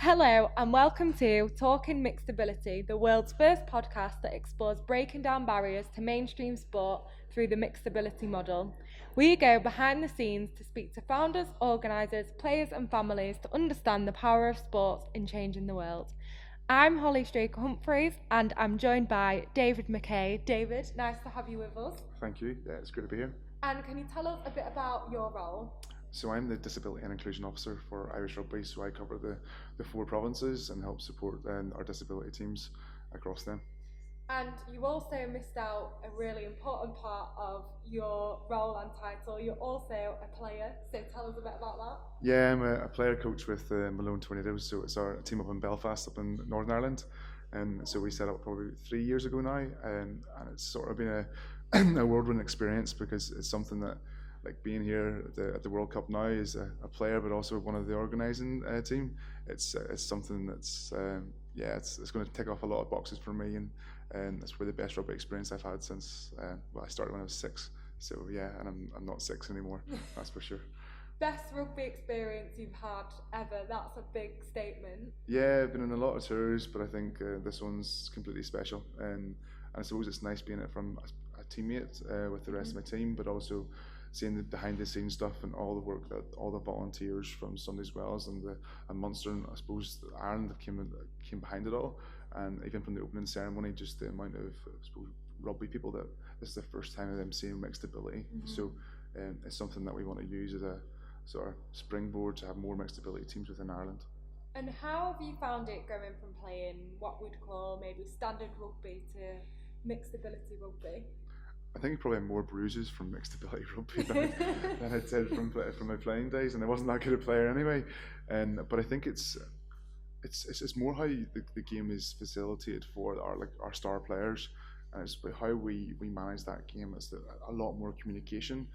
Hello and welcome to Talking Mixed Ability, the world's first podcast that explores breaking down barriers to mainstream sport through the mixed ability model. We go behind the scenes to speak to founders, organisers, players and families to understand the power of sports in changing the world. I'm Holly Straker Humphreys and I'm joined by David McKay. David, nice to have you with us. Thank you. Yeah, it's great to be here. And can you tell us a bit about your role? So I'm the Disability and Inclusion Officer for Irish Rugby, so I cover the four provinces and help support our disability teams across them. And you also missed out a really important part of your role and title. You're also a player, so tell us a bit about that. Yeah, I'm a player coach with Malone Tornadoes, so it's our team up in Belfast, up in Northern Ireland. And so we set up probably 3 years ago now, and it's sort of been a whirlwind experience because it's something that, like being here at the World Cup now as a player, but also one of the organising team. It's something that's it's going to tick off a lot of boxes for me, and it's probably the best rugby experience I've had since I started when I was 6. So yeah, and I'm not 6 anymore. That's for sure. Best rugby experience you've had ever. That's a big statement. Yeah, I've been on a lot of tours, but I think this one's completely special, and I suppose it's nice being it from a teammate with the rest of my team, but also seeing the behind the scenes stuff and all the work that all the volunteers from Sunday's Wells and Munster and I suppose Ireland that came behind it all, and even from the opening ceremony, just the amount of I suppose rugby people that this is the first time of them seeing mixed ability. So it's something that we want to use as a sort of springboard to have more mixed ability teams within Ireland. And how have you found it going from playing what we'd call maybe standard rugby to mixed ability rugby? I think probably more bruises from mixed ability rugby than I did from my playing days, and I wasn't that good a player anyway. But I think it's more how the game is facilitated for our star players, and it's how we manage that game. It's a lot more communication,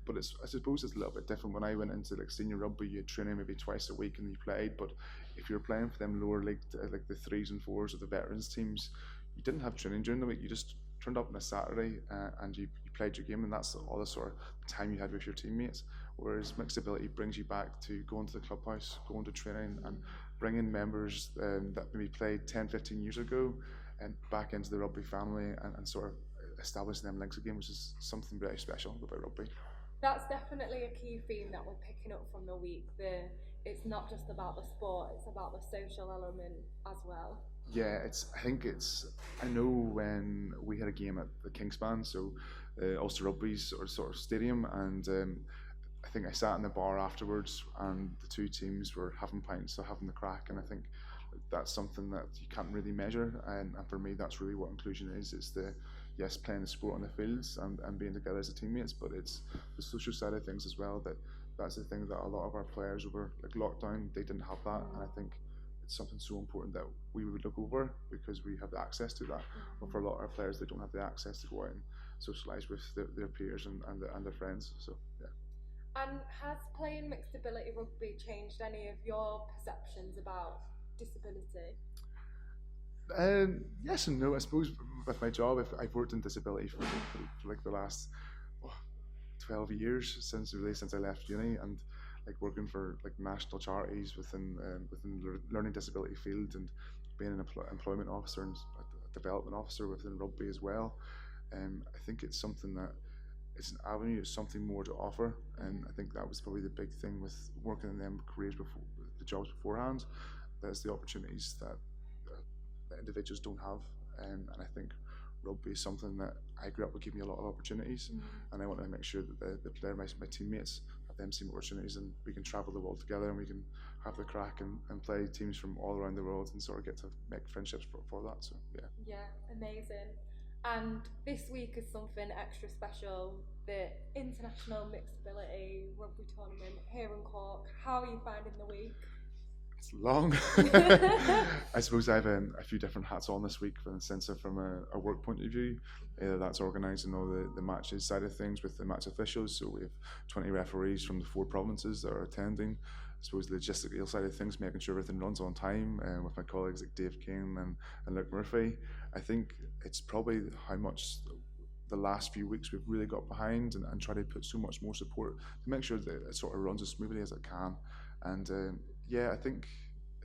but I suppose it's a little bit different. When I went into like senior rugby, you had training maybe twice a week and you played. But if you're playing for them lower league, like the 3s and 4s of the veterans teams, you didn't have training during the week. You just turned up on a Saturday and you played your game, and that's all the sort of time you had with your teammates. Whereas mixed ability brings you back to going to the clubhouse, going to training, and bringing members that maybe played 10, 15 years ago and back into the rugby family and sort of establishing them links again, which is something very special about rugby. That's definitely a key theme that we're picking up from the week. It's not just about the sport, it's about the social element as well. Yeah, I know when we had a game at the Kingspan, so Ulster Rugby's sort of stadium, and I think I sat in the bar afterwards, and the two teams were having pints, so having the crack, and I think that's something that you can't really measure, and for me, that's really what inclusion is. It's playing the sport on the fields and being together as a teammates, but it's the social side of things as well. That's the thing that a lot of our players over like lockdown, they didn't have that, and I think it's something so important that we would look over because we have the access to that. But for a lot of our players, they don't have the access to go out and socialise with their peers and their friends. So yeah. And has playing mixed ability rugby changed any of your perceptions about disability? Yes and no. I suppose with my job, I've worked in disability for like the last 12 years since I left uni, and like working for like national charities within the learning disability field, and being an employment officer and a development officer within rugby as well. I think it's something that it's an avenue, it's something more to offer, and I think that was probably the big thing with working in them careers before, the jobs beforehand. There's the opportunities that individuals don't have, and I think rugby is something that I grew up with, gave me a lot of opportunities, and I want to make sure that the player, my teammates, have them same opportunities, and we can travel the world together, and we can have the crack and play teams from all around the world and sort of get to make friendships for that. So yeah. Yeah, amazing. And this week is something extra special, the International Mixed Ability Rugby Tournament here in Cork. How are you finding the week? It's long. I suppose I have a few different hats on this week, from the sense of from a work point of view. That's organising all the matches side of things with the match officials. So we have 20 referees from the 4 provinces that are attending. I suppose the logistical side of things, making sure everything runs on time, with my colleagues like Dave King and Luke Murphy. I think it's probably how much the last few weeks we've really got behind and try to put so much more support to make sure that it sort of runs as smoothly as it can. And I think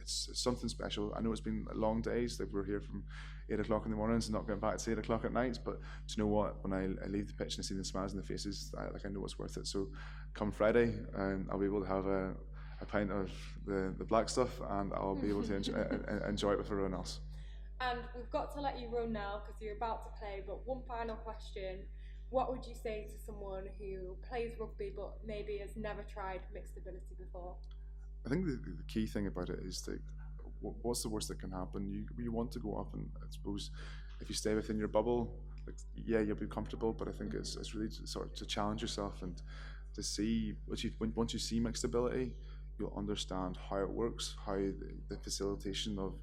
it's something special. I know it's been long days. Like we're here from 8 o'clock in the mornings and not getting back to 8 o'clock at night. But do you know what? When I leave the pitch and I see the smiles on the faces, I know it's worth it. So come Friday, I'll be able to have a pint of the black stuff, and I'll be able to enjoy it with everyone else. And we've got to let you run now because you're about to play. But one final question: what would you say to someone who plays rugby but maybe has never tried mixed ability before? I think the key thing about it is that what's the worst that can happen? You want to go up, and I suppose if you stay within your bubble, like, yeah, you'll be comfortable. But I think it's really to challenge yourself and to see once you see mixed ability, you'll understand how it works, how the facilitation of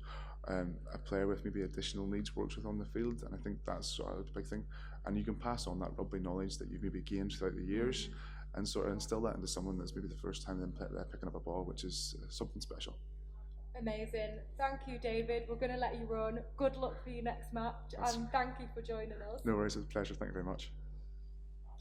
a player with maybe additional needs works with on the field, and I think that's sort of the big thing. And you can pass on that rugby knowledge that you've maybe gained throughout the years, and sort of instill that into someone that's maybe the first time they're picking up a ball, which is something special. Amazing. Thank you, David. We're going to let you run. Good luck for your next match, and thank you for joining us. No worries, it's a pleasure. Thank you very much.